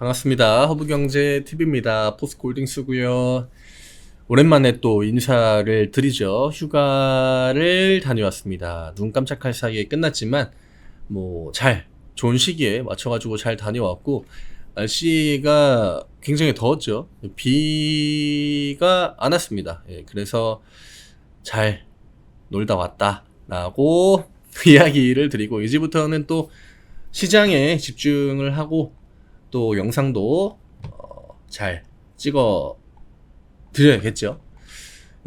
반갑습니다. 허브경제TV입니다. 포스코홀딩스고요. 오랜만에 또 인사를 드리죠. 휴가를 다녀왔습니다. 눈 깜짝할 사이에 끝났지만 좋은 시기에 맞춰가지고 잘 다녀왔고, 날씨가 굉장히 더웠죠. 비가 안 왔습니다. 그래서 잘 놀다 왔다 라고 이야기를 드리고, 이제부터는 또 시장에 집중을 하고 또 영상도 잘 찍어 드려야겠죠.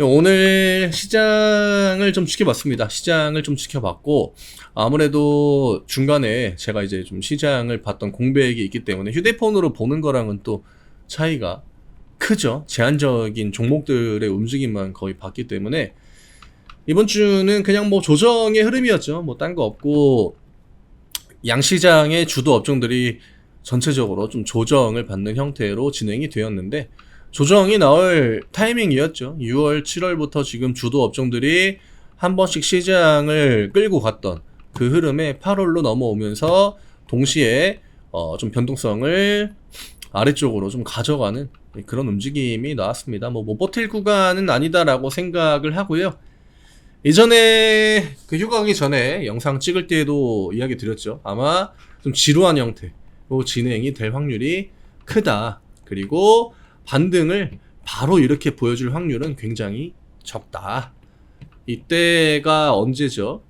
오늘 시장을 좀 지켜봤습니다. 시장을 좀 지켜봤고, 아무래도 중간에 제가 이제 좀 시장을 봤던 공백이 있기 때문에 휴대폰으로 보는 거랑은 또 차이가 크죠. 제한적인 종목들의 움직임만 거의 봤기 때문에 이번 주는 그냥 조정의 흐름이었죠. 딴 거 없고, 양시장의 주도 업종들이 전체적으로 좀 조정을 받는 형태로 진행이 되었는데, 조정이 나올 타이밍이었죠. 6월, 7월부터 지금 주도 업종들이 한 번씩 시장을 끌고 갔던 그 흐름에 8월로 넘어오면서 동시에 좀 변동성을 아래쪽으로 좀 가져가는 그런 움직임이 나왔습니다. 못 버틸 구간은 아니다라고 생각을 하고요. 이전에 휴가 가기 전에 영상 찍을 때에도 이야기 드렸죠. 아마 좀 지루한 형태로 진행이 될 확률이 크다. 그리고 반등을 바로 이렇게 보여줄 확률은 굉장히 적다. 이때가 언제죠?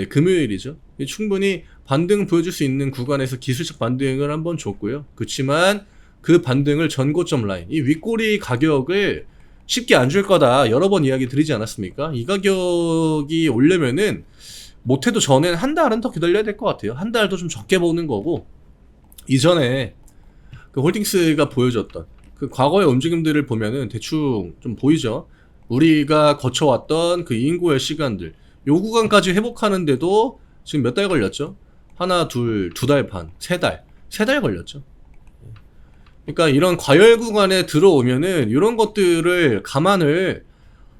금요일이죠. 충분히 반등 보여줄 수 있는 구간에서 기술적 반등을 한번 줬고요. 그렇지만 그 반등을 전고점 라인, 이 윗꼬리 가격을 쉽게 안 줄 거다 여러 번 이야기 드리지 않았습니까? 이 가격이 오려면은 못해도 저는 한 달은 더 기다려야 될 것 같아요. 한 달도 좀 적게 보는 거고, 이전에 그 홀딩스가 보여줬던 그 과거의 움직임들을 보면은 대충 좀 보이죠. 우리가 거쳐왔던 그 인고의 시간들, 요 구간까지 회복하는데도 지금 몇 달 걸렸죠? 하나, 둘, 2달 반, 3달, 3달 걸렸죠. 그러니까 이런 과열 구간에 들어오면은 이런 것들을 감안을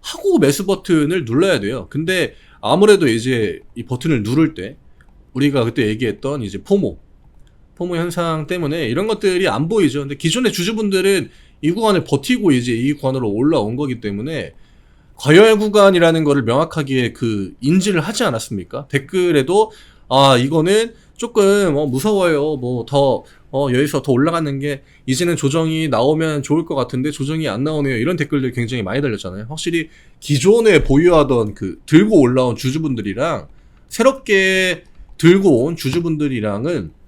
하고 매수 버튼을 눌러야 돼요. 근데 아무래도 이제 이 버튼을 누를 때 우리가 그때 얘기했던 이제 포모 현상 때문에 이런 것들이 안 보이죠. 근데 기존의 주주분들은 이 구간을 버티고 이제 이 구간으로 올라온 거기 때문에 과열 구간이라는 거를 명확하게 인지를 하지 않았습니까? 댓글에도 이거는 조금 무서워요. 여기서 더 올라가는 게 이제는 조정이 나오면 좋을 것 같은데 조정이 안 나오네요. 이런 댓글들 굉장히 많이 달렸잖아요. 확실히 기존에 보유하던 들고 올라온 주주분들이랑 새롭게 들고 온 주주분들이랑은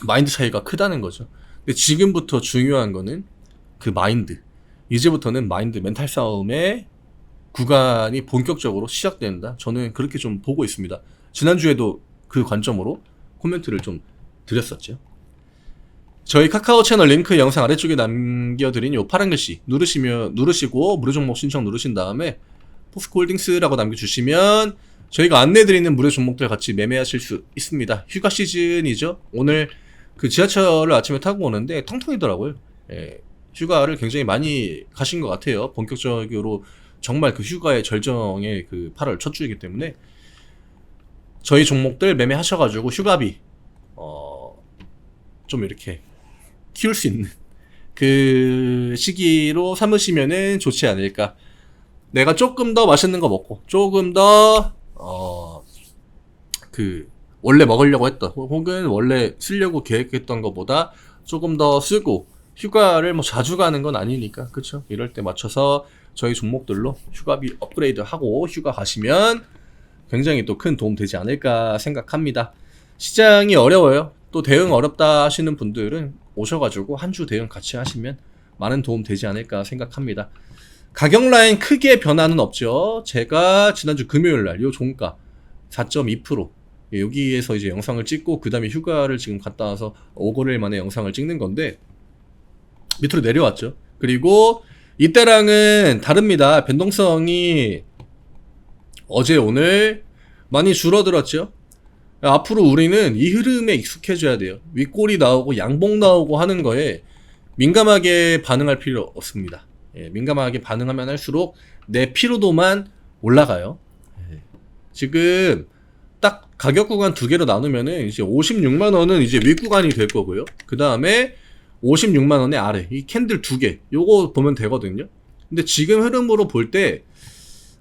마인드 차이가 크다는 거죠. 근데 지금부터 중요한 거는 그 마인드. 이제부터는 마인드, 멘탈 싸움의 구간이 본격적으로 시작된다. 저는 그렇게 좀 보고 있습니다. 지난주에도 그 관점으로 코멘트를 좀 드렸었죠. 저희 카카오 채널 링크 영상 아래쪽에 남겨드린 요 파란 글씨 누르시고 무료 종목 신청 누르신 다음에 포스코홀딩스라고 남겨주시면 저희가 안내드리는 무료 종목들 같이 매매하실 수 있습니다. 휴가 시즌이죠. 오늘 지하철을 아침에 타고 오는데 텅텅이더라고요. 휴가를 굉장히 많이 가신 것 같아요. 본격적으로 정말 휴가의 절정의 8월 첫 주이기 때문에 저희 종목들 매매하셔가지고 휴가비 좀 이렇게 키울 수 있는 그 시기로 삼으시면은 좋지 않을까. 내가 조금 더 맛있는 거 먹고 조금 더 원래 먹으려고 했던 혹은 원래 쓰려고 계획했던 것보다 조금 더 쓰고, 휴가를 자주 가는 건 아니니까, 그쵸? 이럴 때 맞춰서 저희 종목들로 휴가비 업그레이드 하고 휴가 가시면 굉장히 또 큰 도움 되지 않을까 생각합니다. 시장이 어려워요. 또 대응 어렵다 하시는 분들은 오셔가지고 한 주 대응 같이 하시면 많은 도움 되지 않을까 생각합니다. 가격 라인 크게 변화는 없죠. 제가 지난주 금요일날 요 종가 4.2%, 여기에서 이제 영상을 찍고 그 다음에 휴가를 지금 갔다 와서 5거래일 만에 영상을 찍는 건데 밑으로 내려왔죠. 그리고 이때랑은 다릅니다. 변동성이 어제 오늘 많이 줄어들었죠. 앞으로 우리는 이 흐름에 익숙해져야 돼요. 윗골이 나오고 양봉 나오고 하는 거에 민감하게 반응할 필요 없습니다. 민감하게 반응하면 할수록 내 피로도만 올라가요. 지금 딱 가격 구간 두 개로 나누면은 이제 56만 원은 이제 윗구간이 될 거고요. 그 다음에 56만 원의 아래 이 캔들 2개 요거 보면 되거든요. 근데 지금 흐름으로 볼 때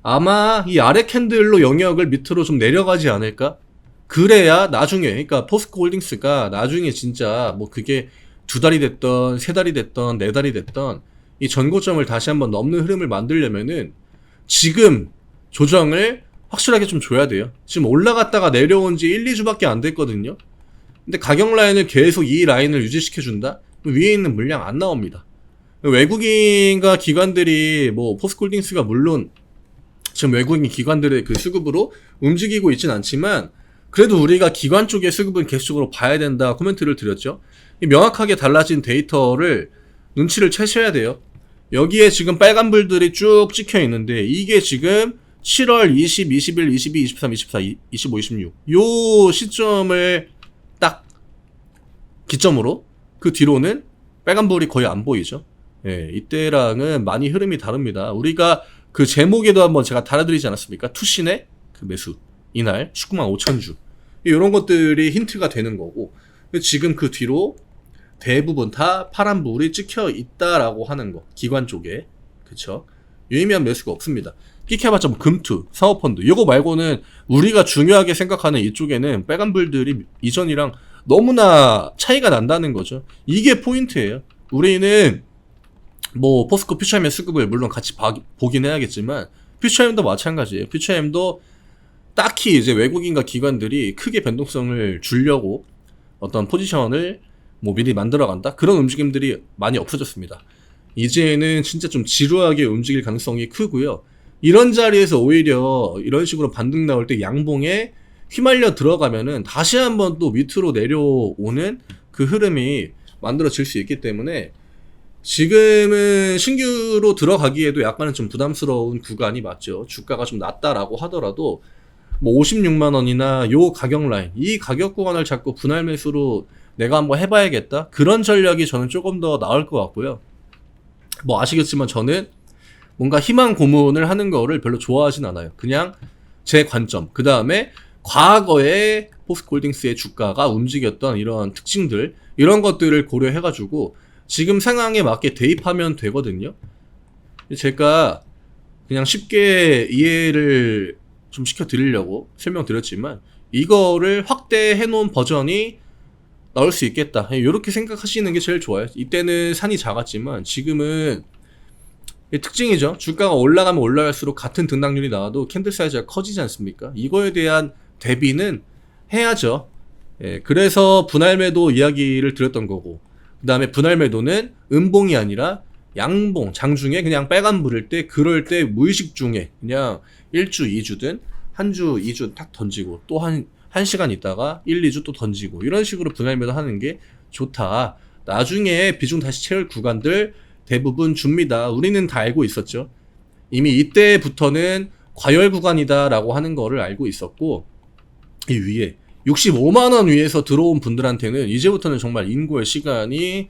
아마 이 아래 캔들로 영역을 밑으로 좀 내려가지 않을까? 그래야 나중에, 그러니까 포스코 홀딩스가 나중에 진짜 뭐 그게 2달이 됐던 3달이 됐던 4달이 됐던 이 전고점을 다시 한번 넘는 흐름을 만들려면은 지금 조정을 확실하게 좀 줘야 돼요. 지금 올라갔다가 내려온 지 1, 2주밖에 안 됐거든요. 근데 가격 라인을 계속 이 라인을 유지시켜준다? 위에 있는 물량 안 나옵니다. 외국인과 기관들이 뭐 포스코홀딩스가 물론 지금 외국인 기관들의 그 수급으로 움직이고 있진 않지만 그래도 우리가 기관 쪽의 수급은 계속적으로 봐야 된다 코멘트를 드렸죠. 명확하게 달라진 데이터를 눈치를 채셔야 돼요. 여기에 지금 빨간불들이 쭉 찍혀 있는데 이게 지금 7월 20, 21, 22, 23, 24, 25, 26 요 시점을 딱 기점으로 그 뒤로는 빨간불이 거의 안 보이죠. 예, 이때랑은 많이 흐름이 다릅니다. 우리가 그 제목에도 한번 제가 달아드리지 않았습니까? 투신의 그 매수 이날 19만 5천 주 이런 것들이 힌트가 되는 거고 지금 그 뒤로 대부분 다 파란불이 찍혀 있다라고 하는 거 기관 쪽에 그쵸? 유의미한 매수가 없습니다. 끼켜봤자 뭐 금투, 사모펀드 이거 말고는 우리가 중요하게 생각하는 이쪽에는 빨간불들이 이전이랑 너무나 차이가 난다는 거죠. 이게 포인트예요. 우리는 뭐 포스코 퓨처엠의 수급을 물론 같이 보긴 해야겠지만 퓨처엠도 마찬가지예요. 퓨처엠도 딱히 이제 외국인과 기관들이 크게 변동성을 주려고 어떤 포지션을 뭐 미리 만들어간다 그런 움직임들이 많이 없어졌습니다. 이제는 진짜 좀 지루하게 움직일 가능성이 크고요. 이런 자리에서 오히려 이런 식으로 반등 나올 때 양봉에 휘말려 들어가면은 다시 한번 또 밑으로 내려오는 그 흐름이 만들어질 수 있기 때문에 지금은 신규로 들어가기에도 약간은 좀 부담스러운 구간이 맞죠. 주가가 좀 낮다라고 하더라도 뭐 56만 원이나 요 가격 라인 이 가격 구간을 자꾸 분할 매수로 내가 한번 해봐야겠다 그런 전략이 저는 조금 더 나을 것 같고요. 뭐 아시겠지만 저는 뭔가 희망 고문을 하는 거를 별로 좋아하진 않아요. 그냥 제 관점 그 다음에 과거에 포스코홀딩스의 주가가 움직였던 이런 특징들 이런 것들을 고려해가지고 지금 상황에 맞게 대입하면 되거든요. 제가 그냥 쉽게 이해를 좀 시켜드리려고 설명드렸지만 이거를 확대해 놓은 버전이 나올 수 있겠다 이렇게 생각하시는 게 제일 좋아요. 이때는 산이 작았지만 지금은 특징이죠. 주가가 올라가면 올라갈수록 같은 등락률이 나와도 캔들 사이즈가 커지지 않습니까? 이거에 대한 대비는 해야죠. 예, 그래서 분할 매도 이야기를 드렸던 거고 그 다음에 분할 매도는 음봉이 아니라 양봉 장중에 그냥 빨간불일 때 그럴 때 무의식 중에 그냥 1주 2주든 한 주 2주 탁 던지고 또 한 시간 있다가 1, 2주 또 던지고 이런 식으로 분할 매도 하는 게 좋다. 나중에 비중 다시 채울 구간들 대부분 줍니다. 우리는 다 알고 있었죠. 이미 이때부터는 과열 구간이다 라고 하는 거를 알고 있었고 이 위에 65만원 위에서 들어온 분들한테는 이제부터는 정말 인고의 시간이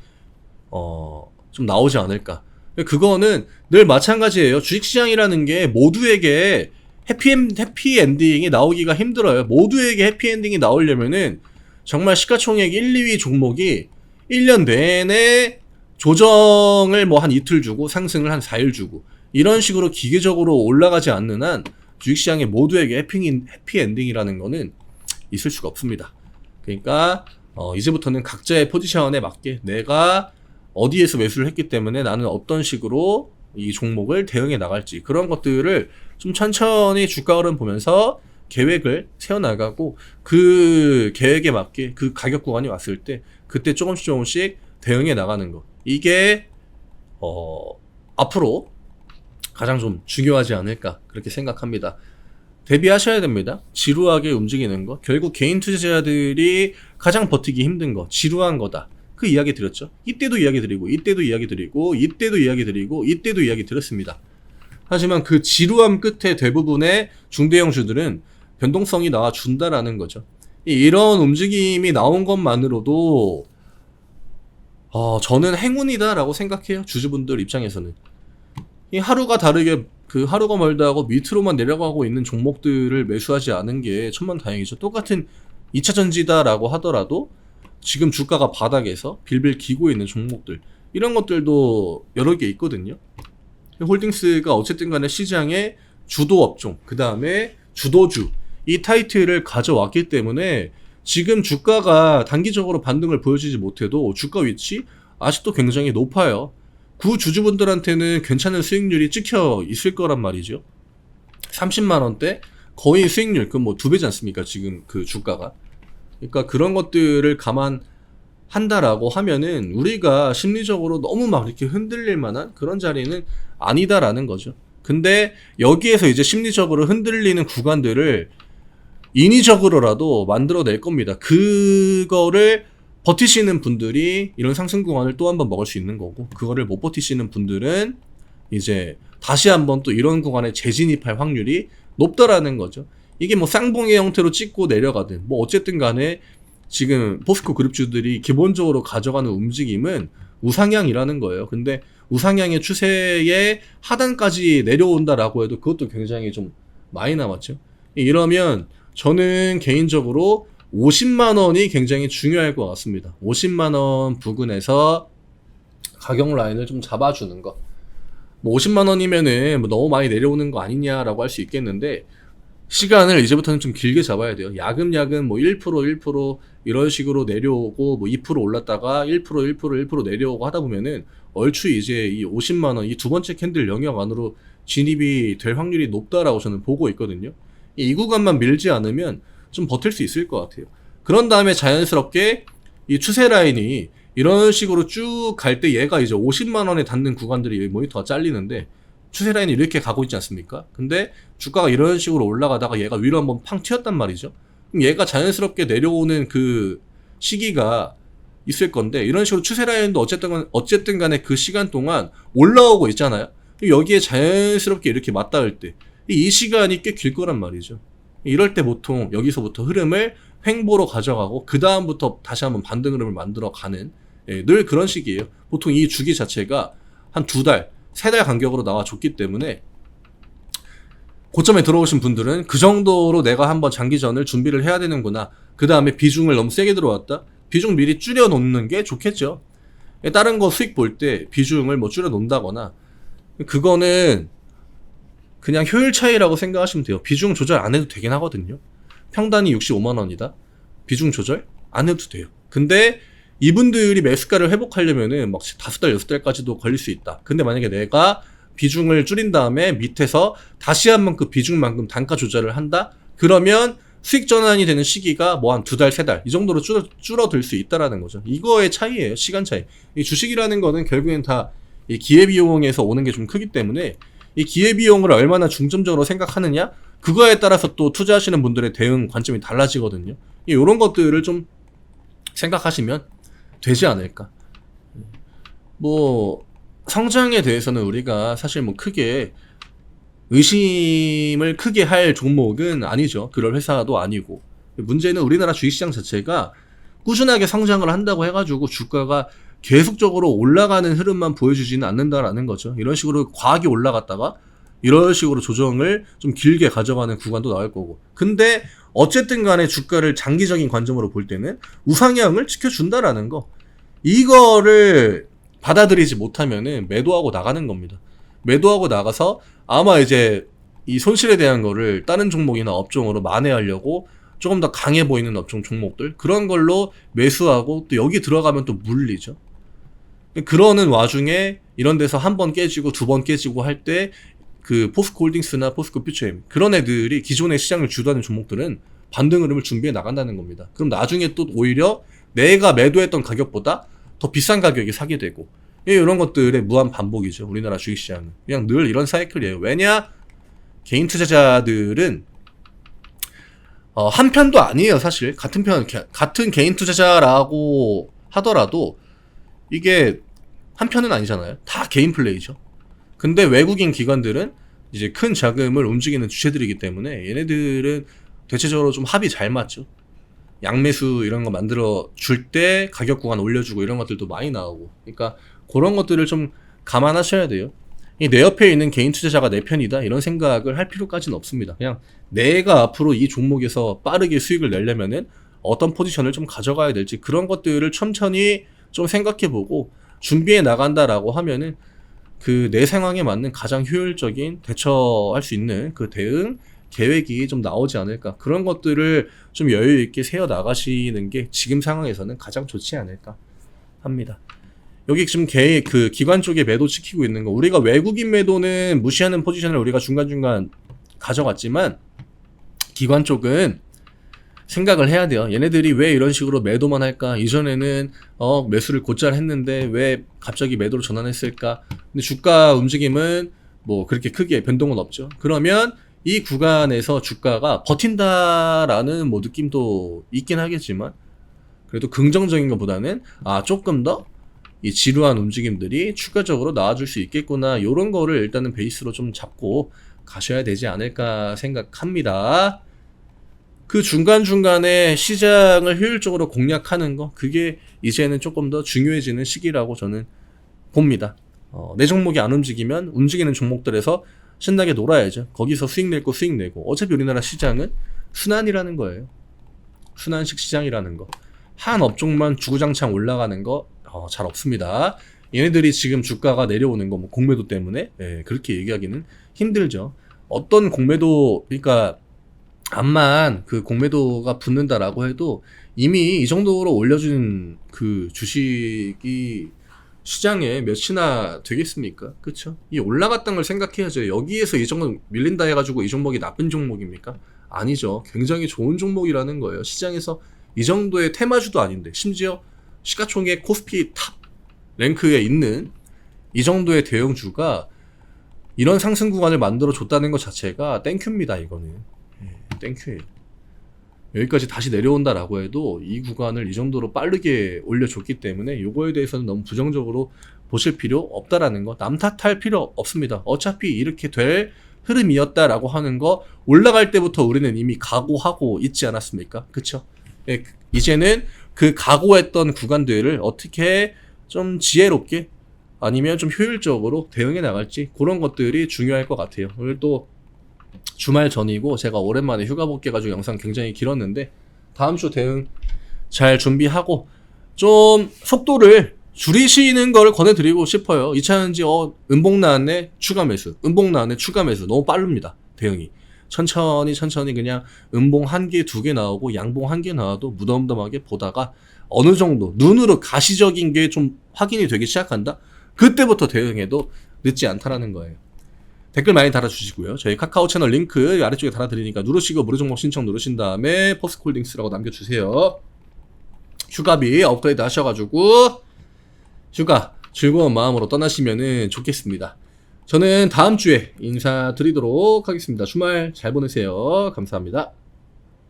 좀 나오지 않을까. 그거는 늘 마찬가지예요. 주식시장이라는 게 모두에게 해피엔딩이 나오기가 힘들어요. 모두에게 해피엔딩이 나오려면은 정말 시가총액 1, 2위 종목이 1년 내내 조정을 뭐 한 이틀 주고 상승을 한 4일 주고 이런 식으로 기계적으로 올라가지 않는 한 주식시장의 모두에게 해피엔딩이라는 거는 있을 수가 없습니다. 그러니까 이제부터는 각자의 포지션에 맞게 내가 어디에서 매수를 했기 때문에 나는 어떤 식으로 이 종목을 대응해 나갈지 그런 것들을 좀 천천히 주가 흐름 보면서 계획을 세워나가고 그 계획에 맞게 그 가격 구간이 왔을 때 그때 조금씩 대응해 나가는 거 이게 앞으로 가장 좀 중요하지 않을까 그렇게 생각합니다. 대비하셔야 됩니다. 지루하게 움직이는 거 결국 개인 투자자들이 가장 버티기 힘든 거 지루한 거다. 그 이야기 드렸죠. 이때도 이야기 드리고 이때도 이야기 드리고 이때도 이야기 드리고 이때도 이야기 드렸습니다. 하지만 그 지루함 끝에 대부분의 중대형주들은 변동성이 나와준다라는 거죠. 이런 움직임이 나온 것만으로도 저는 행운이다 라고 생각해요. 주주분들 입장에서는 이 하루가 다르게 그 하루가 멀다 하고 밑으로만 내려가고 있는 종목들을 매수하지 않은 게 천만다행이죠. 똑같은 2차전지다 라고 하더라도 지금 주가가 바닥에서 빌빌 기고 있는 종목들, 이런 것들도 여러 개 있거든요. 홀딩스가 어쨌든 간에 시장의 주도 업종, 그 다음에 주도주, 이 타이틀을 가져왔기 때문에 지금 주가가 단기적으로 반등을 보여주지 못해도 주가 위치 아직도 굉장히 높아요. 구주주분들한테는 괜찮은 수익률이 찍혀 있을 거란 말이죠. 30만원대 거의 수익률, 그 뭐 2배지 않습니까? 지금 그 주가가. 그러니까 그런 것들을 감안한다라고 하면은 우리가 심리적으로 너무 막 이렇게 흔들릴 만한 그런 자리는 아니다라는 거죠. 근데 여기에서 이제 심리적으로 흔들리는 구간들을 인위적으로라도 만들어낼 겁니다. 그거를 버티시는 분들이 이런 상승 구간을 또 한번 먹을 수 있는 거고, 그거를 못 버티시는 분들은 이제 다시 한번 또 이런 구간에 재진입할 확률이 높다라는 거죠. 이게 뭐 쌍봉의 형태로 찍고 내려가든 뭐 어쨌든 간에 지금 포스코 그룹주들이 기본적으로 가져가는 움직임은 우상향이라는 거예요. 근데 우상향의 추세의 하단까지 내려온다라고 해도 그것도 굉장히 좀 많이 남았죠. 이러면 저는 개인적으로 50만원이 굉장히 중요할 것 같습니다. 50만원 부근에서 가격 라인을 좀 잡아주는 거. 뭐 50만원이면은 뭐 너무 많이 내려오는 거 아니냐라고 할 수 있겠는데, 시간을 이제부터는 좀 길게 잡아야 돼요. 야금야금 뭐 1%, 1% 이런 식으로 내려오고 뭐 2% 올랐다가 1%, 1% 내려오고 하다 보면은 얼추 이제 이 50만원, 이 두 번째 캔들 영역 안으로 진입이 될 확률이 높다라고 저는 보고 있거든요. 이 구간만 밀지 않으면 좀 버틸 수 있을 것 같아요. 그런 다음에 자연스럽게 이 추세 라인이 이런 식으로 쭉 갈 때 얘가 이제 50만원에 닿는 구간들이 모니터가 잘리는데, 추세 라인이 이렇게 가고 있지 않습니까? 근데 주가가 이런 식으로 올라가다가 얘가 위로 한번 팡 튀었단 말이죠. 그럼 얘가 자연스럽게 내려오는 그 시기가 있을 건데, 이런 식으로 추세 라인도 어쨌든 간에 그 시간 동안 올라오고 있잖아요. 여기에 자연스럽게 이렇게 맞닿을 때 이 시간이 꽤 길 거란 말이죠. 이럴 때 보통 여기서부터 흐름을 횡보로 가져가고 그 다음부터 다시 한번 반등 흐름을 만들어 가는, 늘 그런 식이에요. 보통 이 주기 자체가 한 2달, 3달 간격으로 나와줬기 때문에 고점에 들어오신 분들은 그 정도로 내가 한번 장기전을 준비를 해야 되는구나. 그 다음에 비중을 너무 세게 들어왔다? 비중 미리 줄여 놓는 게 좋겠죠. 다른 거 수익 볼 때 비중을 뭐 줄여 놓는다거나, 그거는 그냥 효율 차이라고 생각하시면 돼요. 비중 조절 안 해도 되긴 하거든요. 평단이 65만원이다? 비중 조절 안 해도 돼요. 근데 이분들이 매수가를 회복하려면은 막 5달, 6달까지도 걸릴 수 있다. 근데 만약에 내가 비중을 줄인 다음에 밑에서 다시 한번 그 비중만큼 단가 조절을 한다? 그러면 수익 전환이 되는 시기가 뭐 한 2달, 3달 이 정도로 줄어들 수 있다라는 거죠. 이거의 차이예요. 시간 차이. 이 주식이라는 거는 결국엔 다 이 기회비용에서 오는 게 좀 크기 때문에 이 기회비용을 얼마나 중점적으로 생각하느냐, 그거에 따라서 또 투자하시는 분들의 대응 관점이 달라지거든요. 이런 것들을 좀 생각하시면 되지 않을까. 뭐 성장에 대해서는 우리가 사실 뭐 크게 의심을 크게 할 종목은 아니죠. 그럴 회사도 아니고. 문제는 우리나라 주식시장 자체가 꾸준하게 성장을 한다고 해가지고 주가가 계속적으로 올라가는 흐름만 보여주지는 않는다라는 거죠. 이런 식으로 과하게 올라갔다가 이런 식으로 조정을 좀 길게 가져가는 구간도 나올 거고. 근데 어쨌든 간에 주가를 장기적인 관점으로 볼 때는 우상향을 지켜준다라는 거, 이거를 받아들이지 못하면은 매도하고 나가는 겁니다. 매도하고 나가서 아마 이제 이 손실에 대한 거를 다른 종목이나 업종으로 만회하려고 조금 더 강해 보이는 업종 종목들, 그런 걸로 매수하고 또 여기 들어가면 또 물리죠. 그러는 와중에 이런 데서 한 번 깨지고 2번 깨지고 할 때 그 포스코 홀딩스나 포스코 퓨처엠, 그런 애들이 기존의 시장을 주도하는 종목들은 반등 흐름을 준비해 나간다는 겁니다. 그럼 나중에 또 오히려 내가 매도했던 가격보다 더 비싼 가격에 사게 되고, 이런 것들의 무한 반복이죠. 우리나라 주식시장은 그냥 늘 이런 사이클이에요. 왜냐, 개인 투자자들은 한 편도 아니에요. 사실 같은 개인 투자자라고 하더라도 이게 한 편은 아니잖아요. 다 개인 플레이죠. 근데 외국인 기관들은 이제 큰 자금을 움직이는 주체들이기 때문에 얘네들은 대체적으로 좀 합이 잘 맞죠. 양매수 이런 거 만들어 줄 때 가격 구간 올려주고 이런 것들도 많이 나오고. 그러니까 그런 것들을 좀 감안하셔야 돼요. 내 옆에 있는 개인 투자자가 내 편이다 이런 생각을 할 필요까지는 없습니다. 그냥 내가 앞으로 이 종목에서 빠르게 수익을 내려면은 어떤 포지션을 좀 가져가야 될지 그런 것들을 천천히 좀 생각해보고 준비해 나간다라고 하면은 그 내 상황에 맞는 가장 효율적인 대처할 수 있는 그 대응 계획이 좀 나오지 않을까. 그런 것들을 좀 여유 있게 세워 나가시는 게 지금 상황에서는 가장 좋지 않을까 합니다. 여기 지금 그 기관 쪽에 매도 지키고 있는 거, 우리가 외국인 매도는 무시하는 포지션을 우리가 중간중간 가져갔지만 기관 쪽은 생각을 해야 돼요. 얘네들이 왜 이런 식으로 매도만 할까? 이전에는 매수를 곧잘 했는데 왜 갑자기 매도로 전환했을까? 근데 주가 움직임은 뭐 그렇게 크게 변동은 없죠. 그러면 이 구간에서 주가가 버틴다라는 뭐 느낌도 있긴 하겠지만 그래도 긍정적인 것보다는 조금 더 이 지루한 움직임들이 추가적으로 나와줄 수 있겠구나, 요런 거를 일단은 베이스로 좀 잡고 가셔야 되지 않을까 생각합니다. 그 중간중간에 시장을 효율적으로 공략하는 거, 그게 이제는 조금 더 중요해지는 시기라고 저는 봅니다. 내 종목이 안 움직이면 움직이는 종목들에서 신나게 놀아야죠. 거기서 수익 낼 거 수익 내고. 어차피 우리나라 시장은 순환이라는 거예요. 순환식 시장이라는 거. 한 업종만 주구장창 올라가는 거 잘 없습니다. 얘네들이 지금 주가가 내려오는 거 뭐 공매도 때문에 그렇게 얘기하기는 힘들죠. 어떤 공매도, 그러니까 암만 그 공매도가 붙는다라고 해도 이미 이 정도로 올려준 그 주식이 시장에 몇이나 되겠습니까? 그쵸? 이 올라갔다는 걸 생각해야죠. 여기에서 이 정도 밀린다 해가지고 이 종목이 나쁜 종목입니까? 아니죠. 굉장히 좋은 종목이라는 거예요. 시장에서 이 정도의 테마주도 아닌데, 심지어 시가총액 코스피 탑 랭크에 있는 이 정도의 대형주가 이런 상승 구간을 만들어 줬다는 것 자체가 땡큐입니다. 이거는 땡큐예요. 여기까지 다시 내려온다라고 해도 이 구간을 이 정도로 빠르게 올려줬기 때문에 요거에 대해서는 너무 부정적으로 보실 필요 없다라는 거, 남 탓할 필요 없습니다. 어차피 이렇게 될 흐름이었다라고 하는 거 올라갈 때부터 우리는 이미 각오하고 있지 않았습니까? 그쵸? 이제는 그 각오했던 구간들을 어떻게 좀 지혜롭게 아니면 좀 효율적으로 대응해 나갈지, 그런 것들이 중요할 것 같아요. 오늘 또 주말 전이고 제가 오랜만에 휴가 복귀해가지고 영상 굉장히 길었는데 다음 주 대응 잘 준비하고 좀 속도를 줄이시는 걸 권해드리고 싶어요. 2차전지 음봉 나왔네 추가 매수, 음봉 나왔네 추가 매수. 너무 빠릅니다 대응이. 천천히 그냥 음봉 1개 2개 나오고 양봉 1개 나와도 무덤덤하게 보다가 어느 정도 눈으로 가시적인 게 좀 확인이 되기 시작한다, 그때부터 대응해도 늦지 않다라는 거예요. 댓글 많이 달아주시고요. 저희 카카오 채널 링크 아래쪽에 달아드리니까 누르시고 무료 종목 신청 누르신 다음에 포스코홀딩스라고 남겨주세요. 휴가비 업그레이드 하셔가지고 휴가 즐거운 마음으로 떠나시면 좋겠습니다. 저는 다음 주에 인사드리도록 하겠습니다. 주말 잘 보내세요. 감사합니다.